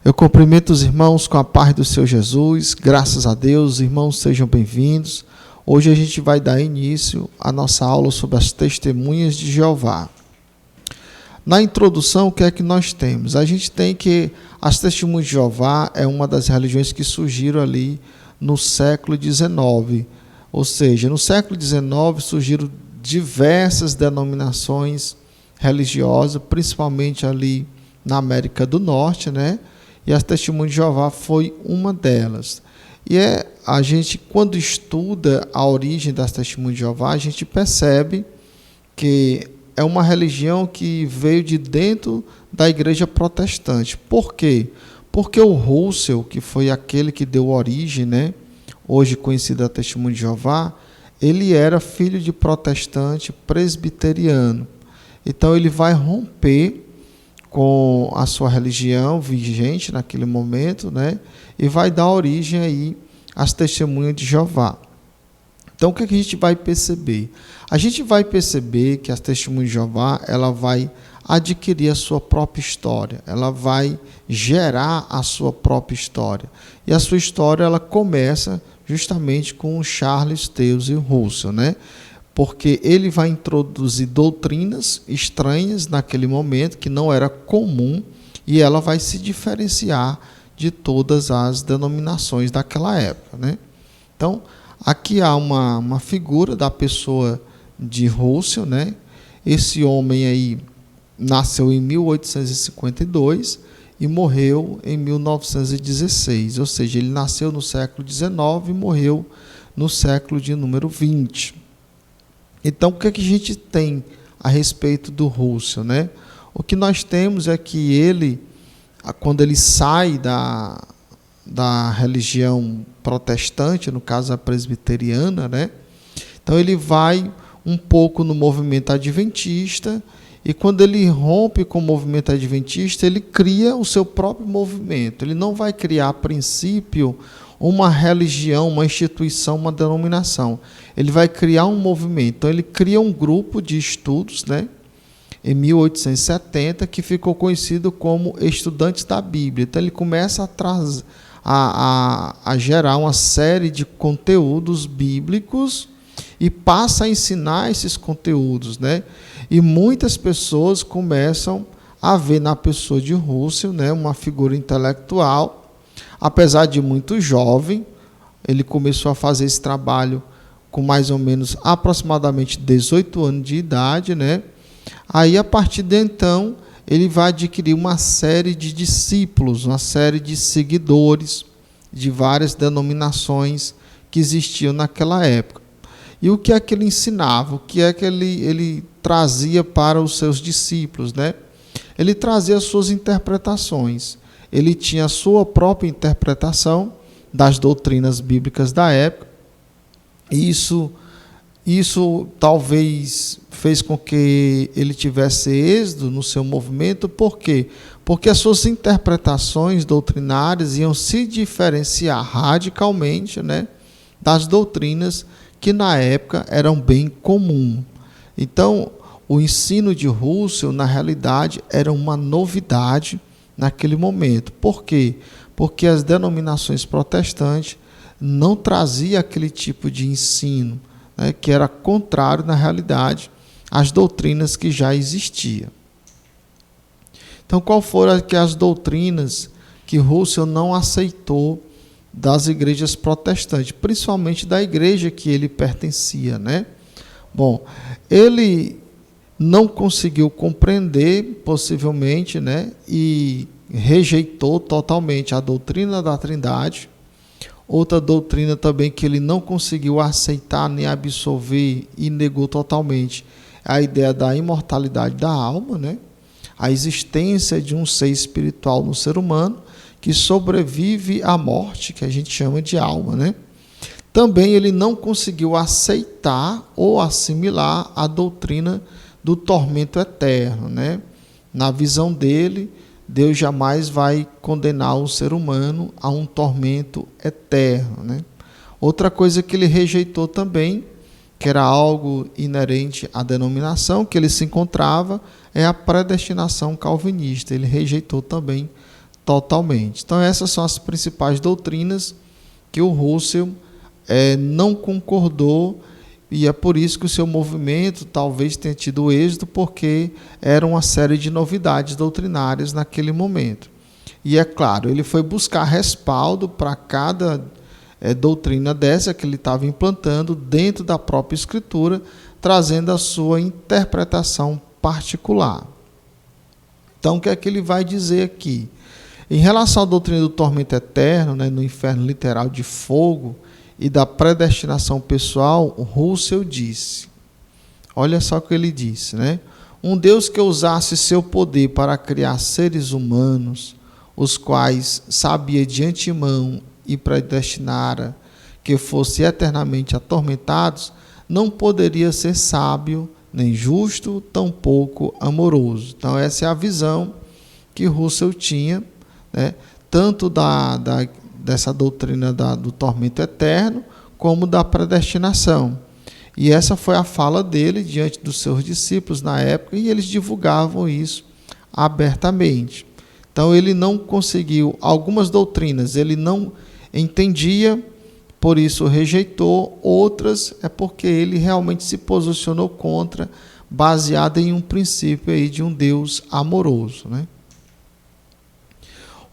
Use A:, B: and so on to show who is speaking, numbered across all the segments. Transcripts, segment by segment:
A: Eu cumprimento os irmãos com a paz do Senhor Jesus, graças a Deus, irmãos, sejam bem-vindos. Hoje a gente vai dar início à nossa aula sobre as testemunhas de Jeová. Na introdução, o que é que nós temos? A gente tem que as testemunhas de Jeová é uma das religiões que surgiram ali no século XIX, ou seja, no século XIX surgiram diversas denominações religiosas, principalmente ali na América do Norte, né? E as testemunhas de Jeová foi uma delas. E a gente, quando estuda a origem das testemunhas de Jeová, a gente percebe que é uma religião que veio de dentro da igreja protestante. Por quê? Porque o Russell, que foi aquele que deu origem, né, hoje conhecido a testemunha de Jeová, ele era filho de protestante presbiteriano. Então ele vai romper com a sua religião vigente naquele momento, né? E vai dar origem aí às testemunhas de Jeová. Então, o que a gente vai perceber? A gente vai perceber que as testemunhas de Jeová, ela vai adquirir a sua própria história, ela vai gerar a sua própria história. E a sua história, ela começa justamente com o Charles Taze Russell, né? Porque ele vai introduzir doutrinas estranhas naquele momento, que não era comum, e ela vai se diferenciar de todas as denominações daquela época, né? Então, aqui há uma figura da pessoa de Russell, né? Esse homem aí nasceu em 1852 e morreu em 1916, ou seja, ele nasceu no século XIX e morreu no século de número 20. Então, o que a gente tem a respeito do Russell, né? O que nós temos é que ele, quando ele sai da religião protestante, no caso a presbiteriana, né? Então ele vai um pouco no movimento adventista, e quando ele rompe com o movimento adventista, ele cria o seu próprio movimento. Ele não vai criar, a princípio, uma religião, uma instituição, uma denominação. Ele vai criar um movimento. Então ele cria um grupo de estudos, né? Em 1870, que ficou conhecido como Estudantes da Bíblia. Então ele começa a gerar uma série de conteúdos bíblicos e passa a ensinar esses conteúdos, né? E muitas pessoas começam a ver na pessoa de Russell, né, uma figura intelectual. Apesar de muito jovem, ele começou a fazer esse trabalho com mais ou menos aproximadamente 18 anos de idade, né? Aí, a partir de então, ele vai adquirir uma série de discípulos, uma série de seguidores de várias denominações que existiam naquela época. E o que é que ele ensinava? O que é que ele trazia para os seus discípulos, né? Ele trazia as suas interpretações. Ele tinha a sua própria interpretação das doutrinas bíblicas da época. Isso talvez fez com que ele tivesse êxito no seu movimento. Por quê? Porque as suas interpretações doutrinárias iam se diferenciar radicalmente, né, das doutrinas que na época eram bem comuns. Então, o ensino de Russell, na realidade, era uma novidade naquele momento. Por quê? Porque as denominações protestantes não traziam aquele tipo de ensino, né, que era contrário, na realidade, às doutrinas que já existiam. Então, qual foram as doutrinas que Russell não aceitou das igrejas protestantes, principalmente da igreja que ele pertencia, né? Bom, ele não conseguiu compreender, possivelmente, né, e rejeitou totalmente a doutrina da Trindade. Outra doutrina também que ele não conseguiu aceitar nem absorver e negou totalmente a ideia da imortalidade da alma, né? A existência de um ser espiritual no ser humano que sobrevive à morte, que a gente chama de alma, né? Também ele não conseguiu aceitar ou assimilar a doutrina do tormento eterno, né? Na visão dele, Deus jamais vai condenar o ser humano a um tormento eterno, né? Outra coisa que ele rejeitou também, que era algo inerente à denominação que ele se encontrava, é a predestinação calvinista. Ele rejeitou também totalmente. Então essas são as principais doutrinas que o Russell não concordou, e é por isso que o seu movimento talvez tenha tido êxito, porque era uma série de novidades doutrinárias naquele momento. E é claro, ele foi buscar respaldo para cada doutrina dessa que ele estava implantando dentro da própria Escritura, trazendo a sua interpretação particular. Então, o que é que ele vai dizer aqui? Em relação à doutrina do tormento eterno, no inferno literal de fogo, e da predestinação pessoal, Russell disse, olha só o que ele disse, um Deus que usasse seu poder para criar seres humanos, os quais sabia de antemão e predestinara que fossem eternamente atormentados, não poderia ser sábio, nem justo, tampouco amoroso. Então essa é a visão que Russell tinha, tanto dessa doutrina do tormento eterno, como da predestinação. E essa foi a fala dele diante dos seus discípulos na época, e eles divulgavam isso abertamente. Então ele não conseguiu, algumas doutrinas ele não entendia, por isso rejeitou, outras é porque ele realmente se posicionou contra, baseado em um princípio aí de um Deus amoroso,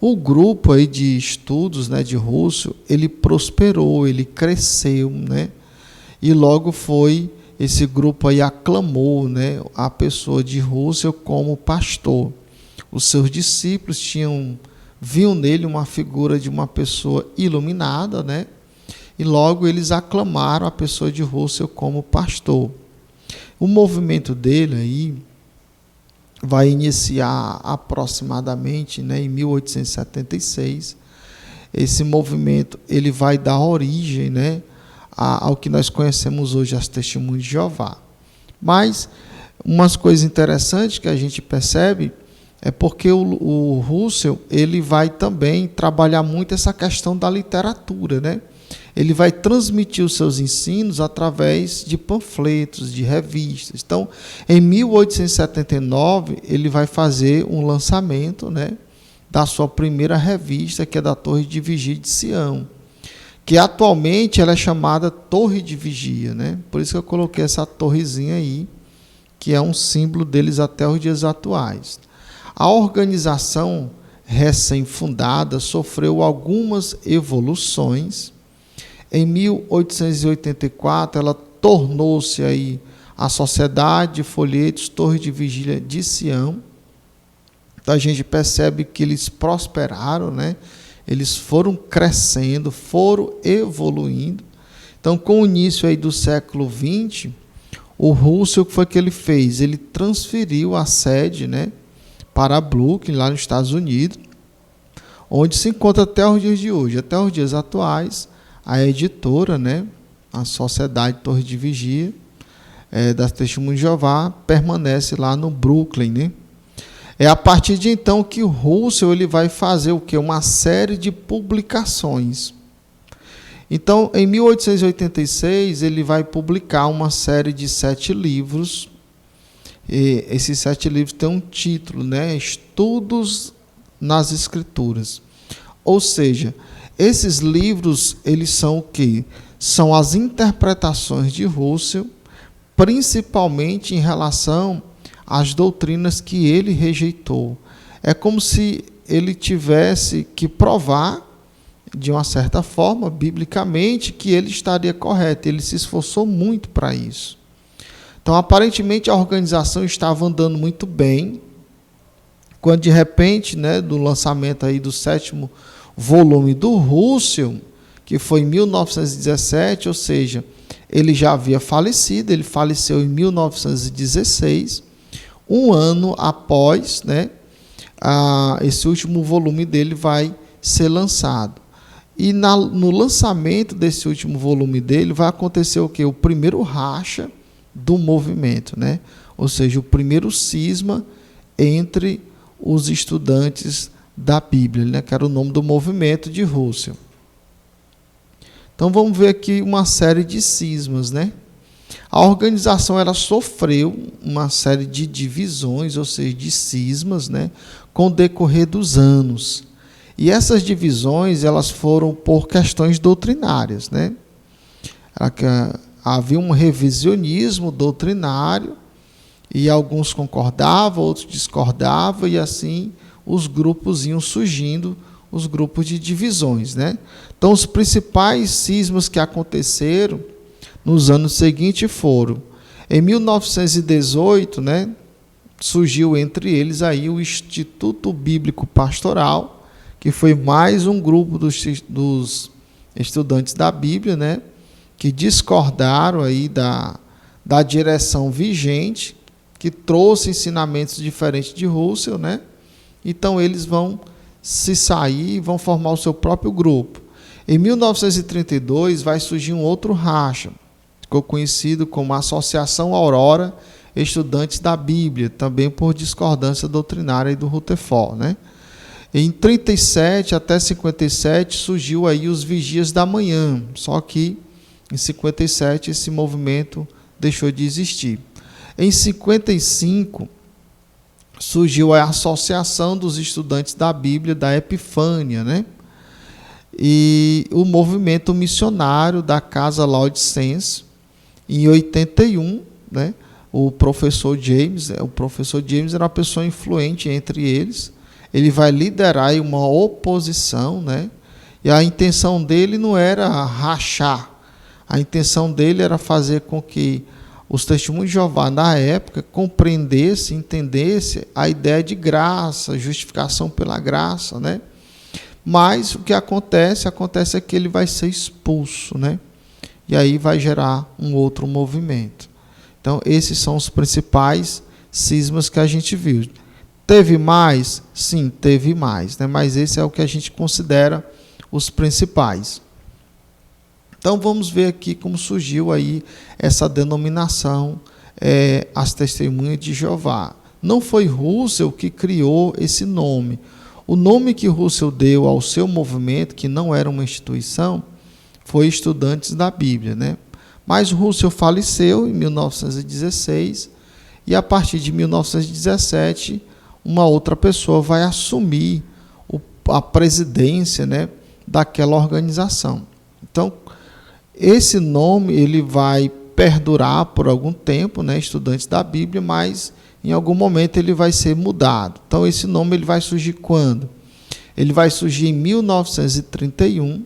A: O grupo aí de estudos, de Russell, ele prosperou, ele cresceu, e logo esse grupo aí aclamou, a pessoa de Russell como pastor. Os seus discípulos viam nele uma figura de uma pessoa iluminada, e logo eles aclamaram a pessoa de Russell como pastor. O movimento dele aí vai iniciar aproximadamente em 1876. Esse movimento ele vai dar origem ao que nós conhecemos hoje, as Testemunhas de Jeová. Mas umas coisas interessantes que a gente percebe é porque o Russell ele vai também trabalhar muito essa questão da literatura, Ele vai transmitir os seus ensinos através de panfletos, de revistas. Então, em 1879, ele vai fazer um lançamento, da sua primeira revista, que é da Torre de Vigia de Sião, que atualmente ela é chamada Torre de Vigia, Por isso que eu coloquei essa torrezinha aí, que é um símbolo deles até os dias atuais. A organização recém-fundada sofreu algumas evoluções. Em 1884, ela tornou-se aí a Sociedade de Folhetos Torre de Vigília de Sião. Então a gente percebe que eles prosperaram, Eles foram crescendo, foram evoluindo. Então, com o início aí do século XX, o Russell, o que foi que ele fez? Ele transferiu a sede, para Brooklyn, lá nos Estados Unidos, onde se encontra até os dias de hoje. Até os dias atuais, a editora, a Sociedade Torre de Vigia, das Testemunhas de Jeová, permanece lá no Brooklyn, É a partir de então que o Russell ele vai fazer o quê? Uma série de publicações. Então, em 1886, ele vai publicar uma série de 7 livros. E esses 7 livros têm um título, Estudos nas Escrituras. Ou seja, esses livros, eles são o quê? São as interpretações de Russell, principalmente em relação às doutrinas que ele rejeitou. É como se ele tivesse que provar, de uma certa forma, biblicamente, que ele estaria correto. Ele se esforçou muito para isso. Então, aparentemente, a organização estava andando muito bem, quando, de repente, do lançamento aí do 7º volume do Russell, que foi em 1917, ou seja, ele já havia falecido, ele faleceu em 1916, um ano após, esse último volume dele vai ser lançado. E no lançamento desse último volume dele vai acontecer o quê? O primeiro racha do movimento, Ou seja, o primeiro cisma entre os estudantes da Bíblia, que era o nome do movimento de Russell. Então vamos ver aqui uma série de cismas, A organização ela sofreu uma série de divisões, ou seja, de cismas, com o decorrer dos anos. E essas divisões, elas foram por questões doutrinárias, né? Havia um revisionismo doutrinário, e alguns concordavam, outros discordavam, e assim os grupos iam surgindo, os grupos de divisões, né? Então, os principais cismas que aconteceram nos anos seguintes foram, em 1918, né, surgiu entre eles aí o Instituto Bíblico Pastoral, que foi mais um grupo dos estudantes da Bíblia, né, que discordaram aí da direção vigente, que trouxe ensinamentos diferentes de Russell, né? Então eles vão se sair e vão formar o seu próprio grupo. Em 1932 vai surgir um outro racha, ficou conhecido como Associação Aurora Estudantes da Bíblia, também por discordância doutrinária do Rutherford, né? Em 37 até 57 surgiu aí os Vigias da Manhã, só que em 57 esse movimento deixou de existir. Em 55 surgiu a Associação dos Estudantes da Bíblia da Epifânia, né? E o movimento missionário da Casa Laodicense. Em 81, né, o professor James era uma pessoa influente entre eles. Ele vai liderar uma oposição, né? E a intenção dele não era rachar. A intenção dele era fazer com que os testemunhos de Jeová, na época, compreendessem, entendessem a ideia de graça, justificação pela graça, né? Mas o que acontece é que ele vai ser expulso, né? E aí vai gerar um outro movimento. Então, esses são os principais cismas que a gente viu. Teve mais? Sim, teve mais, né? Mas esse é o que a gente considera os principais. Então, vamos ver aqui como surgiu aí essa denominação, as Testemunhas de Jeová. Não foi Russell que criou esse nome. O nome que Russell deu ao seu movimento, que não era uma instituição, foi Estudantes da Bíblia, né? Mas Russell faleceu em 1916 e a partir de 1917 uma outra pessoa vai assumir a presidência, né, daquela organização. Então, esse nome ele vai perdurar por algum tempo, né, Estudantes da Bíblia, mas em algum momento ele vai ser mudado. Então, esse nome ele vai surgir quando? Ele vai surgir em 1931,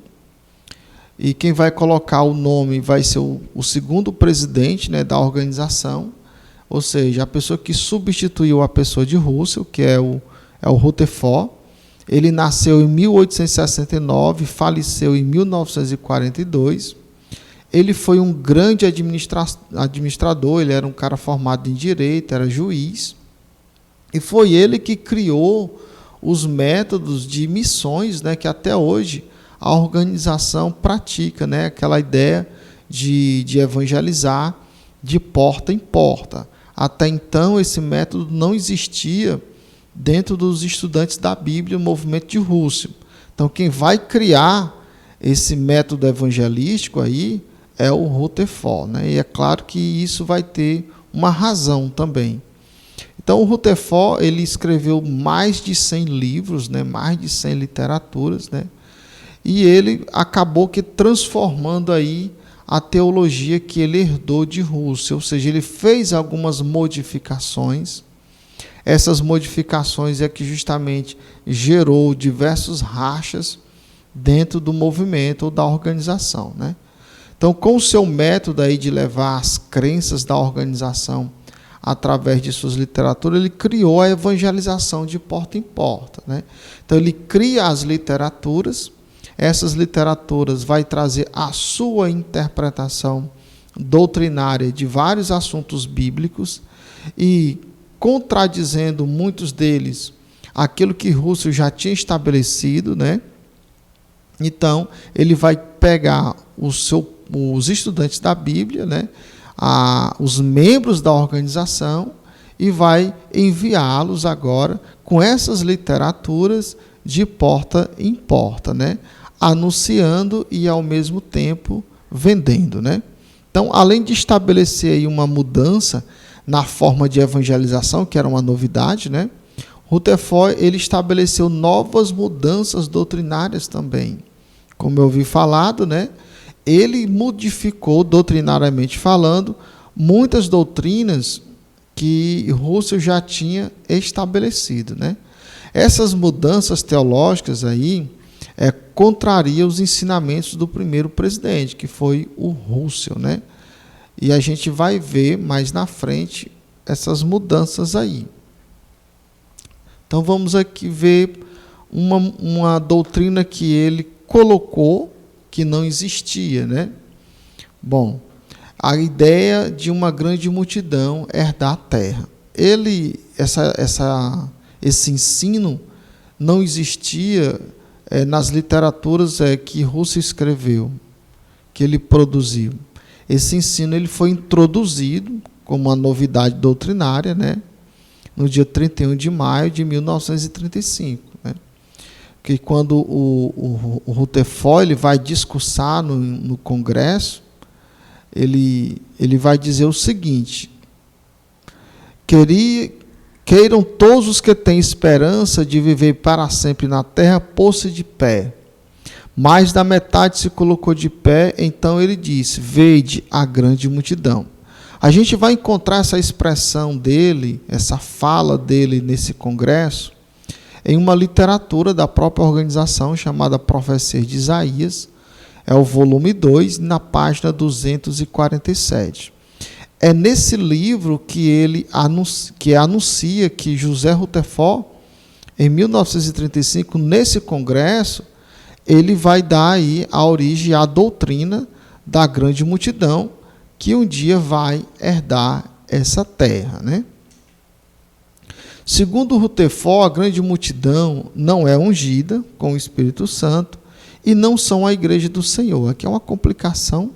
A: e quem vai colocar o nome vai ser o segundo presidente, né, da organização, ou seja, a pessoa que substituiu a pessoa de Russell, que é o Rutherford. Ele nasceu em 1869, faleceu em 1942. Ele foi um grande administrador, ele era um cara formado em direito, era juiz, e foi ele que criou os métodos de missões, né, que até hoje a organização pratica, né, aquela ideia de evangelizar de porta em porta. Até então, esse método não existia dentro dos estudantes da Bíblia, o movimento de Russell. Então, quem vai criar esse método evangelístico aí é o Rutherford, né? E é claro que isso vai ter uma razão também. Então, o Rutherford, ele escreveu mais de 100 livros, né? Mais de 100 literaturas, né? E ele acabou que transformando aí a teologia que ele herdou de Russell, ou seja, ele fez algumas modificações. Essas modificações é que justamente gerou diversos rachas dentro do movimento ou da organização, né? Então, com o seu método aí de levar as crenças da organização através de suas literaturas, ele criou a evangelização de porta em porta, né? Então, ele cria as literaturas. Essas literaturas vai trazer a sua interpretação doutrinária de vários assuntos bíblicos e contradizendo muitos deles aquilo que Russell já tinha estabelecido, né? Então, ele vai pegar os estudantes da Bíblia, né? Os membros da organização, e vai enviá-los agora com essas literaturas de porta em porta, né? Anunciando e, ao mesmo tempo, vendendo, né? Então, além de estabelecer aí uma mudança na forma de evangelização, que era uma novidade, né? Rutherford ele estabeleceu novas mudanças doutrinárias também. Como eu ouvi falado, né? Ele modificou, doutrinariamente falando, muitas doutrinas que Russell já tinha estabelecido, né? Essas mudanças teológicas aí contrariam os ensinamentos do primeiro presidente, que foi o Russell, né? E a gente vai ver mais na frente essas mudanças aí. Então vamos aqui ver uma doutrina que ele colocou que não existia, né? Bom, a ideia de uma grande multidão herdar a terra. Esse ensino não existia nas literaturas que Russell escreveu, que ele produziu. Esse ensino ele foi introduzido como uma novidade doutrinária, né, no dia 31 de maio de 1935. Né, que quando o Rutherford ele vai discursar no Congresso, ele vai dizer o seguinte: queiram todos os que têm esperança de viver para sempre na terra pôr-se de pé. Mais da metade se colocou de pé, então ele disse: vede a grande multidão. A gente vai encontrar essa expressão dele, essa fala dele nesse congresso, em uma literatura da própria organização chamada Profecia de Isaías, é o volume 2, na página 247. É nesse livro que ele anuncia que José Rutherford, em 1935, nesse congresso, ele vai dar aí a origem à doutrina da grande multidão, que um dia vai herdar essa terra, né? Segundo Rutherford, a grande multidão não é ungida com o Espírito Santo e não são a igreja do Senhor. Aqui é uma complicação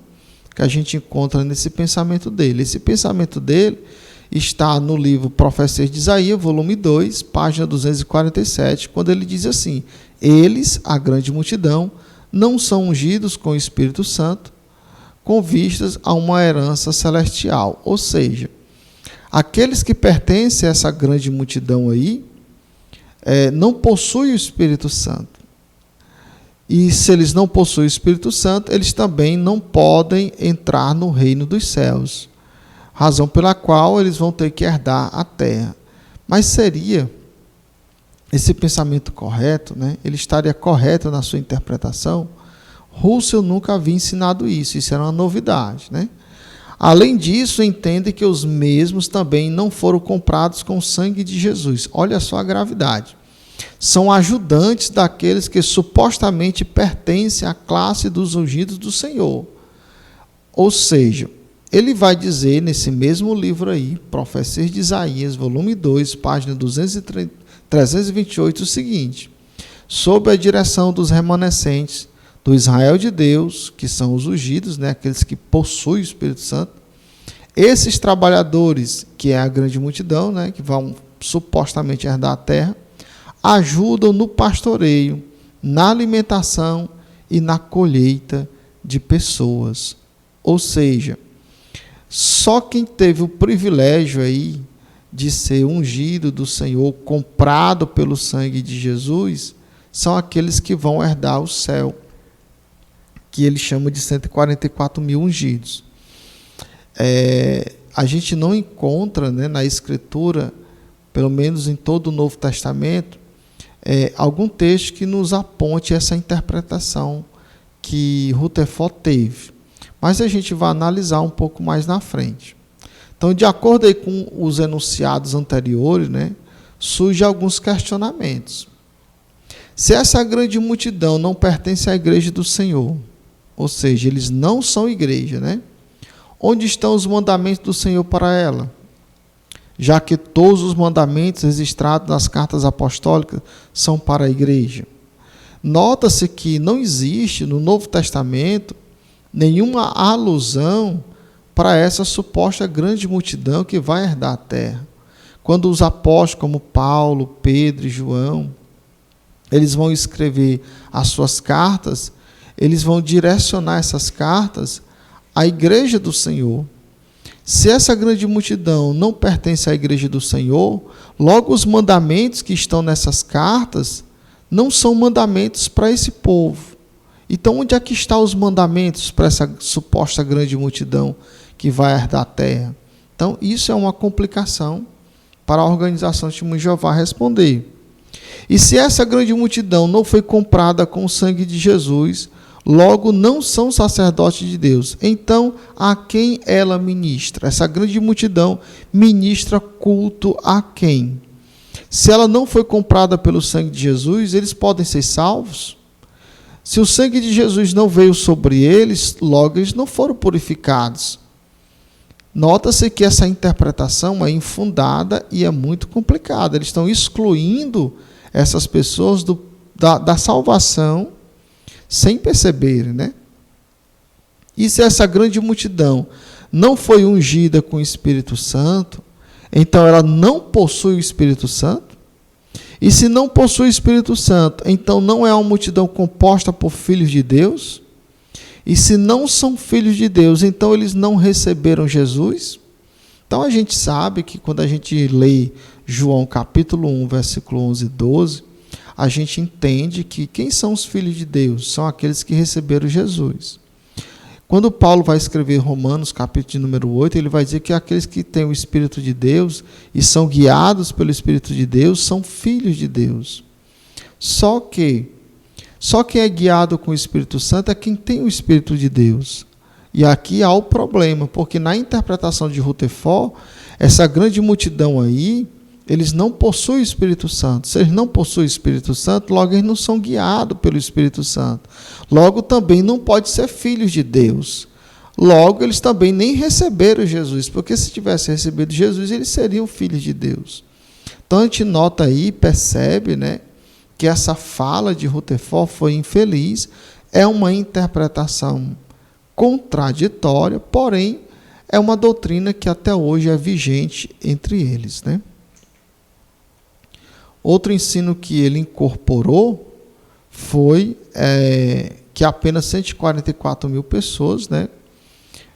A: que a gente encontra nesse pensamento dele. Esse pensamento dele está no livro Profecia de Isaías, volume 2, página 247, quando ele diz assim: eles, a grande multidão, não são ungidos com o Espírito Santo, com vistas a uma herança celestial. Ou seja, aqueles que pertencem a essa grande multidão aí, não possuem o Espírito Santo. E se eles não possuem o Espírito Santo, eles também não podem entrar no reino dos céus. Razão pela qual eles vão ter que herdar a terra. Mas seria esse pensamento correto, né? Ele estaria correto na sua interpretação? Russell nunca havia ensinado isso era uma novidade, né? Além disso, entende que os mesmos também não foram comprados com o sangue de Jesus. Olha só a gravidade. São ajudantes daqueles que supostamente pertencem à classe dos ungidos do Senhor. Ou seja, ele vai dizer nesse mesmo livro aí, Profecia de Isaías, volume 2, página 328, o seguinte: sob a direção dos remanescentes do Israel de Deus, que são os ungidos, né, aqueles que possuem o Espírito Santo, esses trabalhadores, que é a grande multidão, né, que vão supostamente herdar a terra, ajudam no pastoreio, na alimentação e na colheita de pessoas. Ou seja, só quem teve o privilégio aí de ser ungido do Senhor, comprado pelo sangue de Jesus, são aqueles que vão herdar o céu, que ele chama de 144 mil ungidos. A gente não encontra, né, na Escritura, pelo menos em todo o Novo Testamento, algum texto que nos aponte essa interpretação que Rutherford teve. Mas a gente vai analisar um pouco mais na frente. Então, de acordo aí com os enunciados anteriores, né, surgem alguns questionamentos. Se essa grande multidão não pertence à igreja do Senhor, ou seja, eles não são igreja, né? Onde estão os mandamentos do Senhor para ela? Já que todos os mandamentos registrados nas cartas apostólicas são para a igreja. Nota-se que não existe no Novo Testamento nenhuma alusão para essa suposta grande multidão que vai herdar a terra. Quando os apóstolos como Paulo, Pedro e João, eles vão escrever as suas cartas, eles vão direcionar essas cartas à igreja do Senhor. Se essa grande multidão não pertence à igreja do Senhor, logo os mandamentos que estão nessas cartas não são mandamentos para esse povo. Então, onde é que estão os mandamentos para essa suposta grande multidão que vai herdar a terra? Então, isso é uma complicação para a organização de Testemunho de Jeová responder. E se essa grande multidão não foi comprada com o sangue de Jesus, logo não são sacerdotes de Deus. Então, a quem ela ministra? Essa grande multidão ministra culto a quem? Se ela não foi comprada pelo sangue de Jesus, eles podem ser salvos? Se o sangue de Jesus não veio sobre eles, logo eles não foram purificados. Nota-se que essa interpretação é infundada e é muito complicada. Eles estão excluindo essas pessoas da salvação sem perceberem, né? E se essa grande multidão não foi ungida com o Espírito Santo, então ela não possui o Espírito Santo? E se não possui o Espírito Santo, então não é uma multidão composta por filhos de Deus? E se não são filhos de Deus, então eles não receberam Jesus? Então a gente sabe que quando a gente lê João capítulo 1, versículo 11 e 12, a gente entende que quem são os filhos de Deus? São aqueles que receberam Jesus. Quando Paulo vai escrever Romanos, capítulo de número 8, ele vai dizer que aqueles que têm o Espírito de Deus e são guiados pelo Espírito de Deus são filhos de Deus. Só quem é guiado com o Espírito Santo é quem tem o Espírito de Deus. E aqui há o problema, porque na interpretação de Rutherford, essa grande multidão aí, eles não possuem o Espírito Santo. Se eles não possuem o Espírito Santo, logo eles não são guiados pelo Espírito Santo. Logo também não podem ser filhos de Deus. Logo eles também nem receberam Jesus, porque se tivessem recebido Jesus, eles seriam filhos de Deus. Então a gente nota aí, percebe, né, que essa fala de Rutherford foi infeliz, é uma interpretação contraditória, porém é uma doutrina que até hoje é vigente entre eles, né? Outro ensino que ele incorporou foi que apenas 144 mil pessoas, né,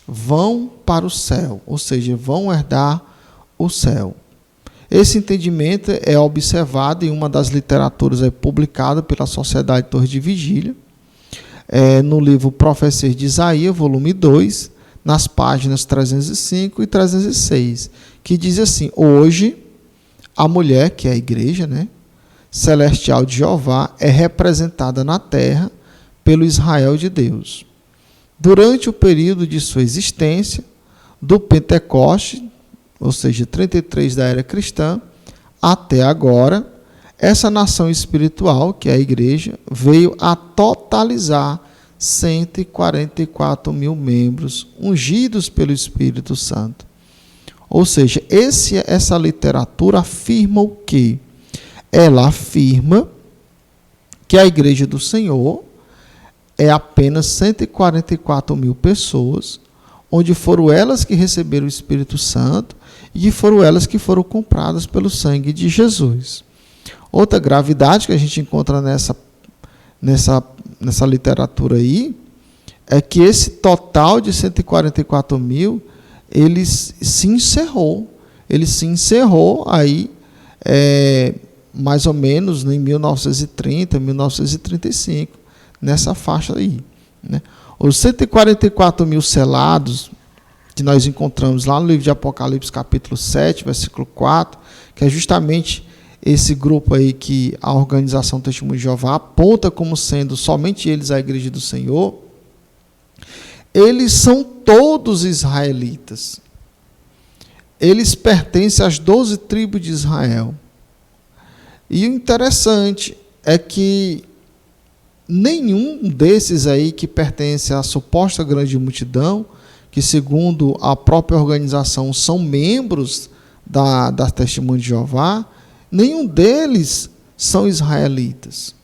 A: vão para o céu, ou seja, vão herdar o céu. Esse entendimento é observado em uma das literaturas publicada pela Sociedade Torre de Vigília, no livro Profecias de Isaías, volume 2, nas páginas 305 e 306, que diz assim: hoje, a mulher, que é a igreja, né, celestial de Jeová, é representada na terra pelo Israel de Deus. Durante o período de sua existência, do Pentecoste, ou seja, 33 da era cristã, até agora, essa nação espiritual, que é a igreja, veio a totalizar 144 mil membros ungidos pelo Espírito Santo. Ou seja, essa literatura afirma o quê? Ela afirma que a igreja do Senhor é apenas 144 mil pessoas, onde foram elas que receberam o Espírito Santo e foram elas que foram compradas pelo sangue de Jesus. Outra gravidade que a gente encontra nessa literatura aí é que esse total de 144 mil, ele se encerrou. Ele se encerrou aí, mais ou menos em 1930, 1935, nessa faixa aí, né? Os 144 mil selados, que nós encontramos lá no livro de Apocalipse, capítulo 7, versículo 4, que é justamente esse grupo aí que a organização Testemunho de Jeová aponta como sendo somente eles a igreja do Senhor, eles são todos israelitas. Eles pertencem às 12 tribos de Israel. E o interessante é que nenhum desses aí que pertence à suposta grande multidão, que segundo a própria organização são membros da Testemunho de Jeová, nenhum deles são israelitas,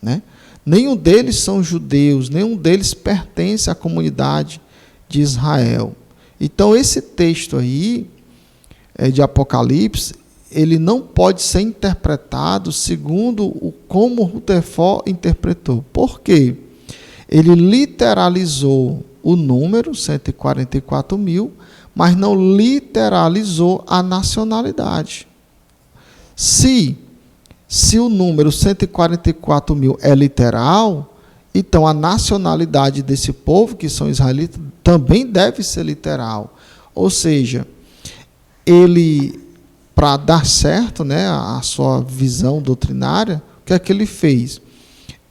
A: né? Nenhum deles são judeus, nenhum deles pertence à comunidade de Israel. Então esse texto aí de Apocalipse, ele não pode ser interpretado segundo como Rutherford interpretou. Por quê? Ele literalizou o número 144 mil, mas não literalizou a nacionalidade. Se o número 144 mil é literal, então a nacionalidade desse povo, que são israelitas, também deve ser literal. Ou seja, ele, para dar certo, né, a sua visão doutrinária, o que é que ele fez?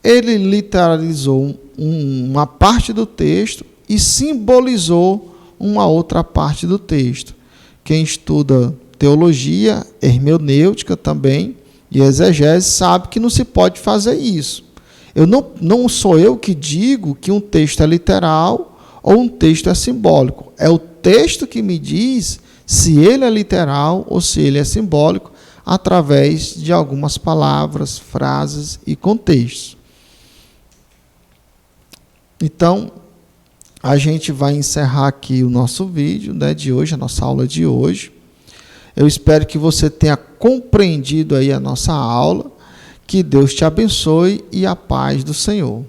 A: Ele literalizou uma parte do texto e simbolizou uma outra parte do texto. Quem estuda teologia, hermenêutica também, e exegese, sabe que não se pode fazer isso. Não sou eu que digo que um texto é literal ou um texto é simbólico. É o texto que me diz se ele é literal ou se ele é simbólico, através de algumas palavras, frases e contextos. Então, a gente vai encerrar aqui o nosso vídeo, né, de hoje, a nossa aula de hoje. Eu espero que você tenha compreendido aí a nossa aula. Que Deus te abençoe e a paz do Senhor.